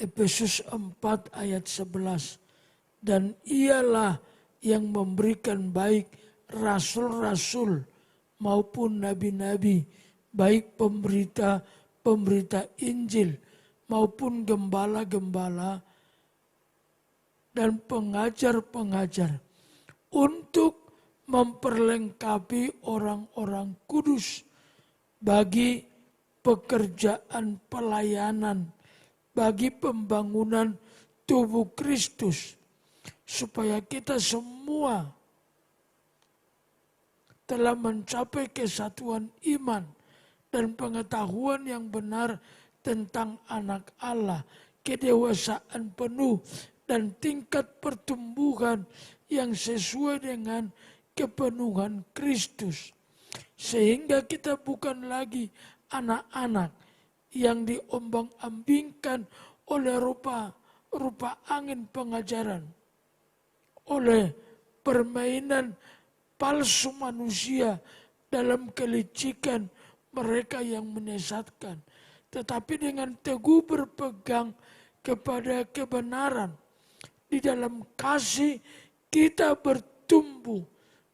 Efesus 4 ayat 11. Dan ialah yang memberikan baik rasul-rasul maupun nabi-nabi, baik pemberita Injil maupun gembala-gembala dan pengajar-pengajar untuk memperlengkapi orang-orang kudus bagi pekerjaan pelayanan, bagi pembangunan tubuh Kristus, supaya kita semua telah mencapai kesatuan iman dan pengetahuan yang benar tentang anak Allah, kedewasaan penuh dan tingkat pertumbuhan yang sesuai dengan kepenuhan Kristus. Sehingga kita bukan lagi anak-anak yang diombang-ambingkan oleh rupa angin pengajaran, oleh permainan palsu manusia dalam kelicikan mereka yang menyesatkan. Tetapi dengan teguh berpegang kepada kebenaran, di dalam kasih kita bertumbuh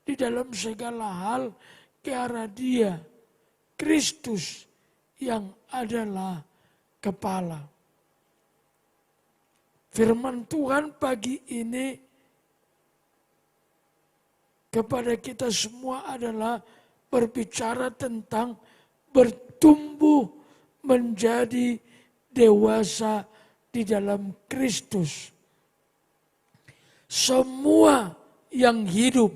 di dalam segala hal ke arah Dia, Kristus yang adalah kepala. Firman Tuhan pagi ini kepada kita semua adalah berbicara tentang bertumbuh menjadi dewasa di dalam Kristus. Semua yang hidup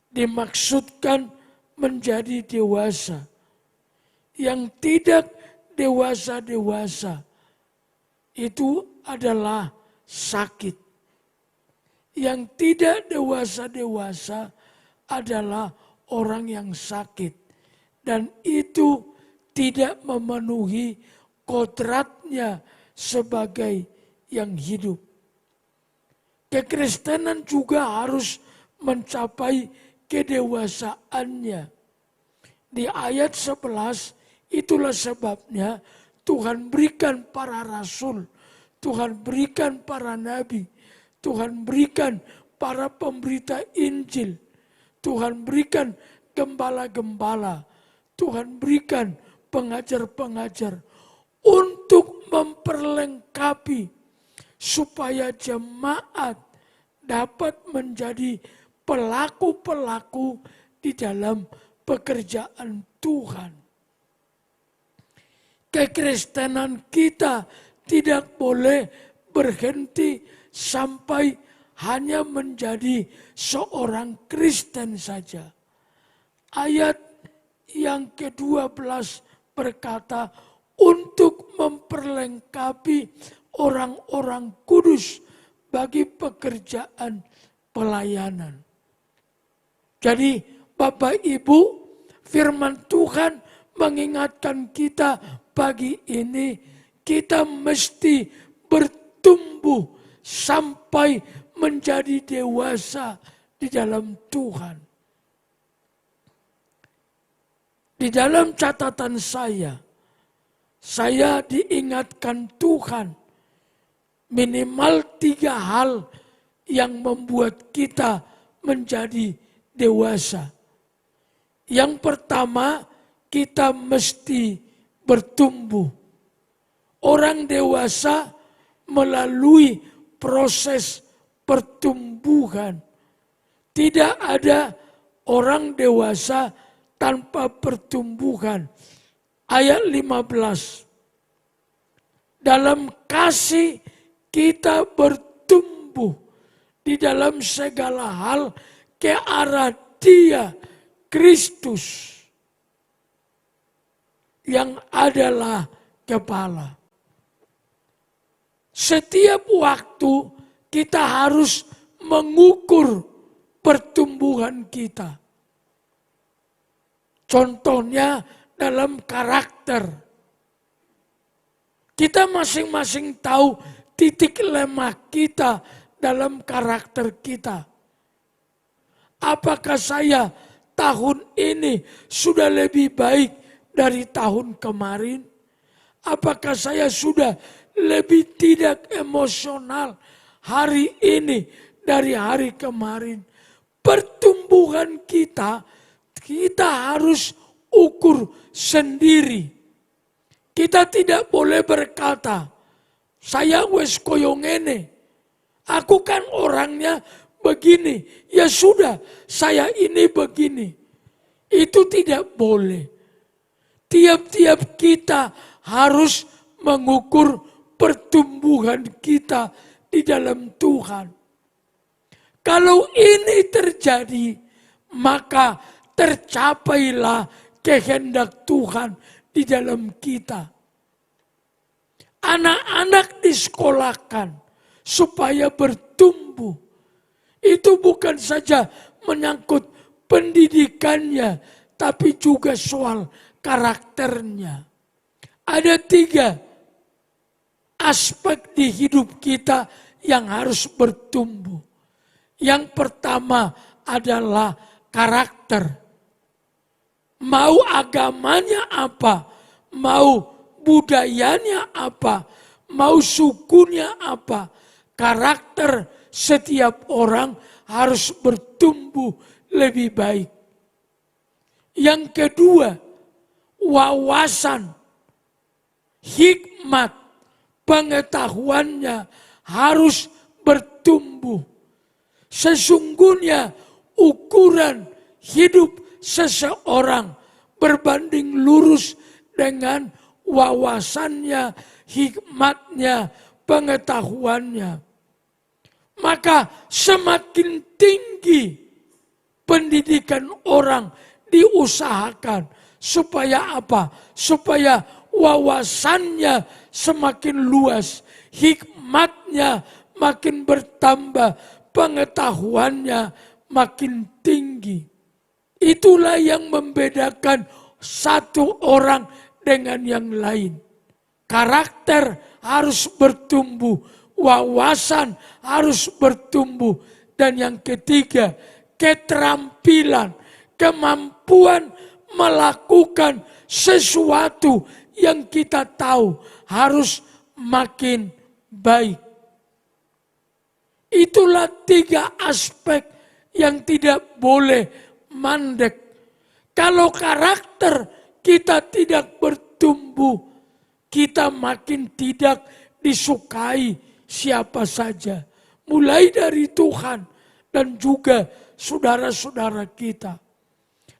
dimaksudkan menjadi dewasa. Yang tidak dewasa-dewasa itu adalah sakit. Yang tidak dewasa-dewasa adalah orang yang sakit. Dan itu tidak memenuhi kodratnya sebagai yang hidup. Kekristenan juga harus mencapai kedewasaannya. Di ayat 11, itulah sebabnya Tuhan berikan para rasul, Tuhan berikan para nabi, Tuhan berikan para pemberita Injil, Tuhan berikan gembala-gembala, Tuhan berikan pengajar-pengajar untuk memperlengkapi supaya jemaat dapat menjadi pelaku-pelaku di dalam pekerjaan Tuhan. Kekristenan kita tidak boleh berhenti sampai hanya menjadi seorang Kristen saja. Ayat yang ke-12 berkata, untuk memperlengkapi orang-orang kudus bagi pekerjaan pelayanan. Jadi Bapak Ibu, firman Tuhan mengingatkan kita pagi ini, kita mesti bertumbuh sampai menjadi dewasa di dalam Tuhan. Di dalam catatan saya diingatkan Tuhan minimal 3 hal yang membuat kita menjadi dewasa. Yang pertama, kita mesti bertumbuh. Orang dewasa melalui proses pertumbuhan. Tidak ada orang dewasa tanpa pertumbuhan. Ayat 15. Dalam kasih kita bertumbuh di dalam segala hal ke arah Dia, Kristus, yang adalah kepala. Setiap waktu kita harus mengukur pertumbuhan kita. Contohnya dalam karakter. Kita masing-masing tahu titik lemah kita dalam karakter kita. Apakah saya tahun ini sudah lebih baik dari tahun kemarin? Apakah saya sudah lebih tidak emosional hari ini dari hari kemarin. Pertumbuhan kita harus ukur sendiri. Kita tidak boleh berkata, saya wes koyo ngene, aku kan orangnya begini, ya sudah saya ini begini. Itu tidak boleh. Tiap-tiap kita harus mengukur pertumbuhan kita di dalam Tuhan. Kalau ini terjadi, maka tercapailah kehendak Tuhan di dalam kita. Anak-anak disekolahkan supaya bertumbuh. Itu bukan saja menyangkut pendidikannya, tapi juga soal karakternya. Ada 3 aspek di hidup kita yang harus bertumbuh. Yang pertama adalah karakter. Mau agamanya apa, mau budayanya apa, mau sukunya apa, karakter setiap orang harus bertumbuh lebih baik. Yang kedua, wawasan, hikmat, pengetahuannya harus bertumbuh. Sesungguhnya ukuran hidup seseorang berbanding lurus dengan wawasannya, hikmatnya, pengetahuannya. Maka semakin tinggi pendidikan orang diusahakan. Supaya apa? Supaya wawasannya semakin luas, hikmatnya makin bertambah, pengetahuannya makin tinggi. Itulah yang membedakan satu orang dengan yang lain. Karakter harus bertumbuh, wawasan harus bertumbuh. Dan yang ketiga, keterampilan, kemampuan melakukan sesuatu yang kita tahu harus makin baik. Itulah 3 aspek yang tidak boleh mandek. Kalau karakter kita tidak bertumbuh, kita makin tidak disukai siapa saja. Mulai dari Tuhan dan juga saudara-saudara kita.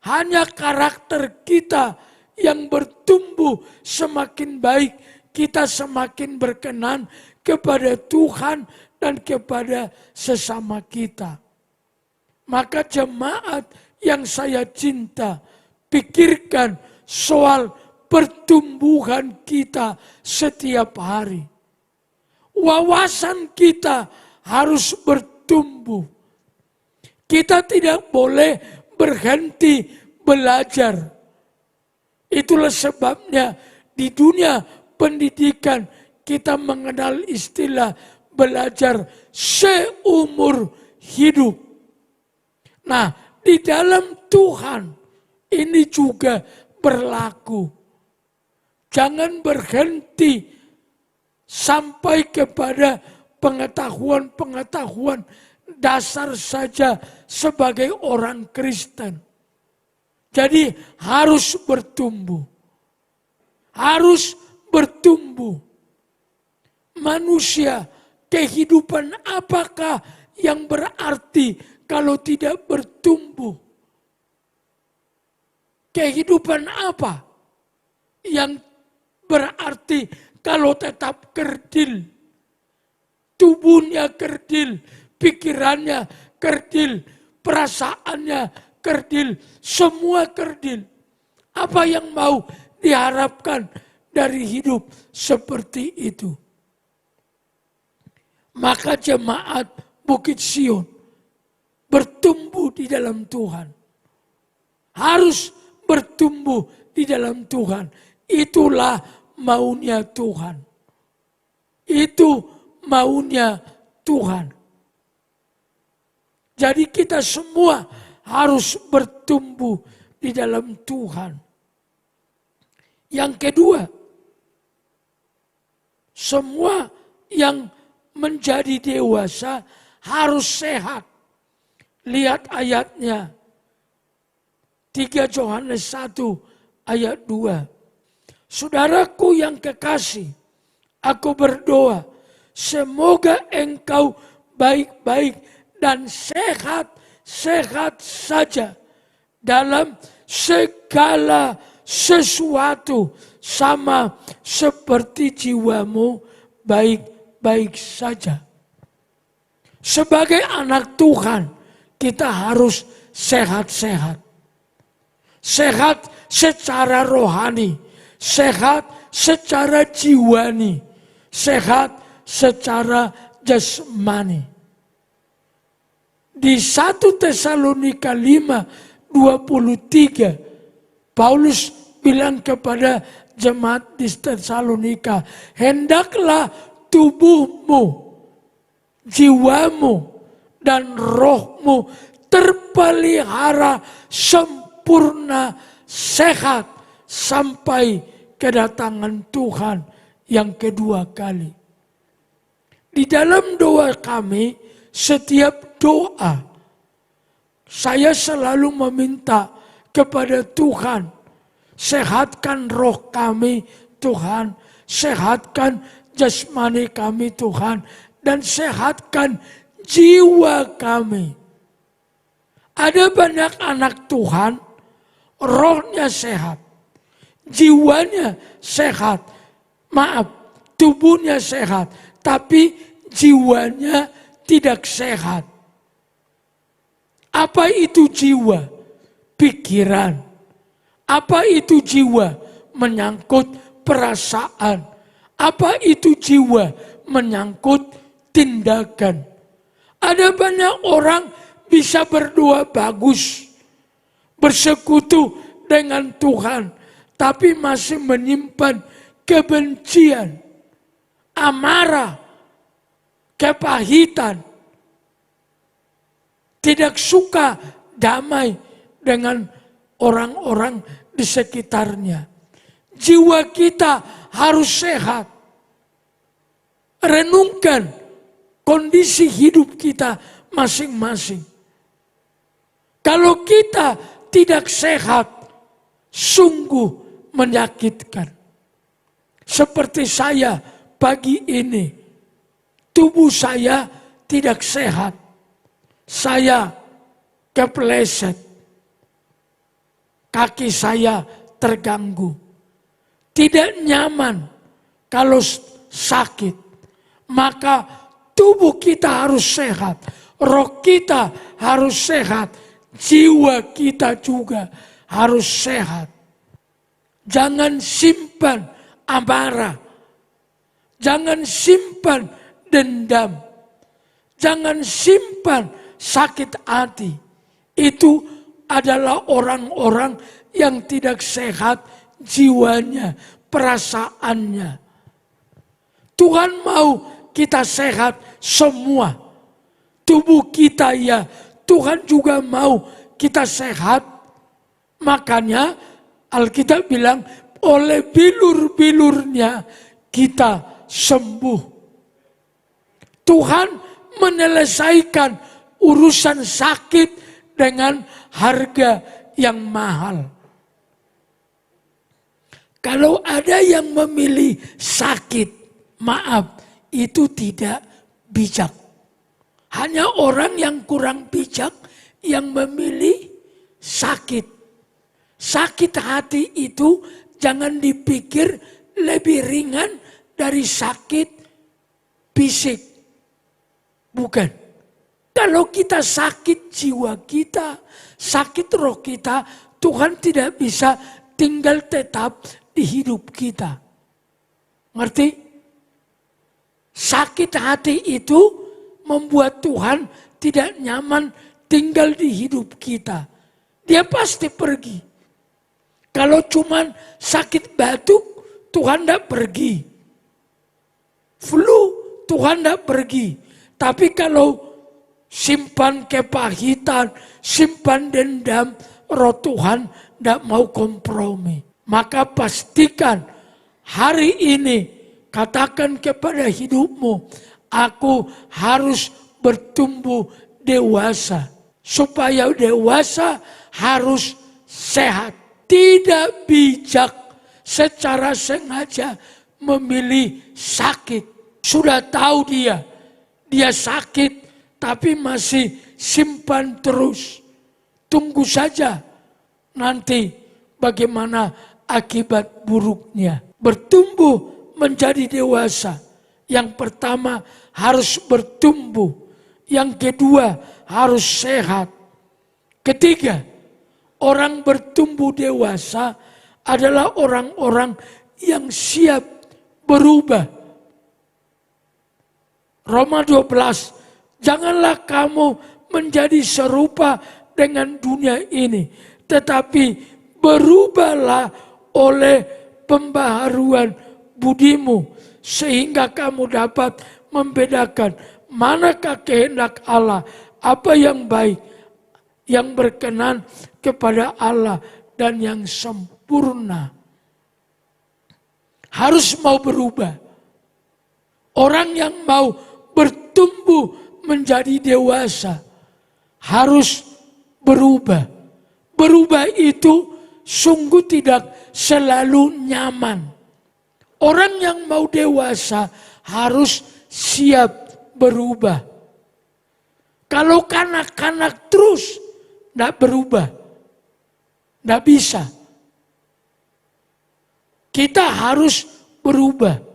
Hanya karakter kita yang bertumbuh semakin baik, kita semakin berkenan kepada Tuhan dan kepada sesama kita. Maka jemaat yang saya cinta, pikirkan soal pertumbuhan kita setiap hari. Wawasan kita harus bertumbuh. Kita tidak boleh berhenti belajar. Itulah sebabnya di dunia pendidikan kita mengenal istilah belajar seumur hidup. Nah, di dalam Tuhan ini juga berlaku. Jangan berhenti sampai kepada pengetahuan-pengetahuan dasar saja sebagai orang Kristen. Jadi harus bertumbuh. Harus bertumbuh. Manusia, kehidupan apakah yang berarti kalau tidak bertumbuh? Kehidupan apa yang berarti kalau tetap kerdil? Tubuhnya kerdil, pikirannya kerdil, perasaannya kerdil, semua kerdil. Apa yang mau diharapkan dari hidup seperti itu? Maka jemaat Bukit Sion bertumbuh di dalam Tuhan. Harus bertumbuh di dalam Tuhan. Itulah maunya Tuhan. Itu maunya Tuhan. Jadi kita semua harus bertumbuh di dalam Tuhan. Yang kedua, Semua yang menjadi dewasa harus sehat. Lihat ayatnya. 3 Yohanes 1 ayat 2. Saudaraku yang kekasih, aku berdoa, semoga engkau baik-baik dan sehat-sehat saja dalam segala sesuatu, sama seperti jiwamu baik-baik saja. Sebagai anak Tuhan, kita harus sehat-sehat. Sehat secara rohani, sehat secara jiwani, sehat secara jasmani. Di 1 Tesalonika 5:23, Paulus bilang kepada jemaat di Tesalonika, hendaklah tubuhmu, jiwamu, dan rohmu terpelihara sempurna, sehat sampai kedatangan Tuhan yang kedua kali. Di dalam doa kami, setiap doa, saya selalu meminta kepada Tuhan, sehatkan roh kami Tuhan, sehatkan jasmani kami Tuhan, dan sehatkan jiwa kami. Ada banyak anak Tuhan, rohnya sehat, jiwanya sehat, tubuhnya sehat, tapi jiwanya tidak sehat. Apa itu jiwa? Pikiran. Apa itu jiwa? Menyangkut perasaan. Apa itu jiwa? Menyangkut tindakan. Ada banyak orang bisa berdoa bagus, bersekutu dengan Tuhan, tapi masih menyimpan kebencian, amarah, kepahitan, tidak suka damai dengan orang-orang di sekitarnya. Jiwa kita harus sehat. Renungkan kondisi hidup kita masing-masing. Kalau kita tidak sehat, sungguh menyakitkan. Seperti saya pagi ini, tubuh saya tidak sehat. Saya kepleset. Kaki saya terganggu. Tidak nyaman kalau sakit. Maka tubuh kita harus sehat. Roh kita harus sehat. Jiwa kita juga harus sehat. Jangan simpan amarah. Jangan simpan dendam. Jangan simpan sakit hati. Itu adalah orang-orang yang tidak sehat jiwanya, perasaannya. Tuhan mau kita sehat semua. Tubuh kita ya, Tuhan juga mau kita sehat. Makanya Alkitab bilang, oleh bilur-bilurnya kita sembuh. Tuhan menyelesaikan urusan sakit dengan harga yang mahal. Kalau ada yang memilih sakit, maaf, itu tidak bijak. Hanya orang yang kurang bijak yang memilih sakit. Sakit hati itu jangan dipikir lebih ringan dari sakit fisik. Bukan. Kalau kita sakit jiwa kita, sakit roh kita, Tuhan tidak bisa tinggal tetap di hidup kita. Ngerti? Sakit hati itu membuat Tuhan tidak nyaman tinggal di hidup kita. Dia pasti pergi. Kalau cuman sakit batuk, Tuhan tidak pergi. Flu, Tuhan tidak pergi. Tapi kalau simpan kepahitan, simpan dendam, roh Tuhan tidak mau kompromi. Maka pastikan hari ini katakan kepada hidupmu, aku harus bertumbuh dewasa. Supaya dewasa harus sehat. Tidak bijak secara sengaja memilih sakit. Sudah tahu dia sakit tapi masih simpan terus. Tunggu saja nanti bagaimana akibat buruknya. Bertumbuh menjadi dewasa. Yang pertama harus bertumbuh. Yang kedua harus sehat. Ketiga, orang bertumbuh dewasa adalah orang-orang yang siap berubah. Roma 12, janganlah kamu menjadi serupa dengan dunia ini, tetapi berubahlah oleh pembaharuan budimu, sehingga kamu dapat membedakan manakah kehendak Allah, apa yang baik, yang berkenan kepada Allah, dan yang sempurna. Harus mau berubah. Orang yang mau bertumbuh menjadi dewasa harus berubah. Berubah itu sungguh tidak selalu nyaman. Orang yang mau dewasa harus siap berubah. Kalau kanak-kanak terus tidak berubah, tidak bisa. Kita harus berubah.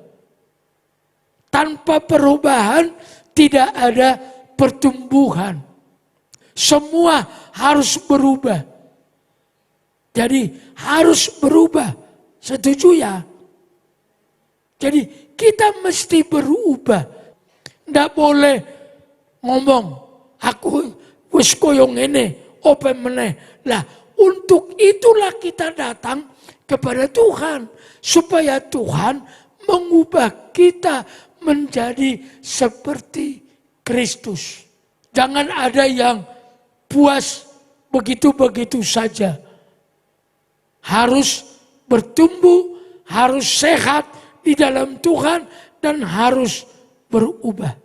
Tanpa perubahan tidak ada pertumbuhan. Semua harus berubah. Jadi harus berubah. Setuju ya? Jadi kita mesti berubah. Tidak boleh ngomong, aku wis koyo ngene, opo meneh. Lah, untuk itulah kita datang kepada Tuhan. Supaya Tuhan mengubah kita menjadi seperti Kristus. Jangan ada yang puas begitu-begitu saja. Harus bertumbuh, harus sehat di dalam Tuhan, dan harus berubah.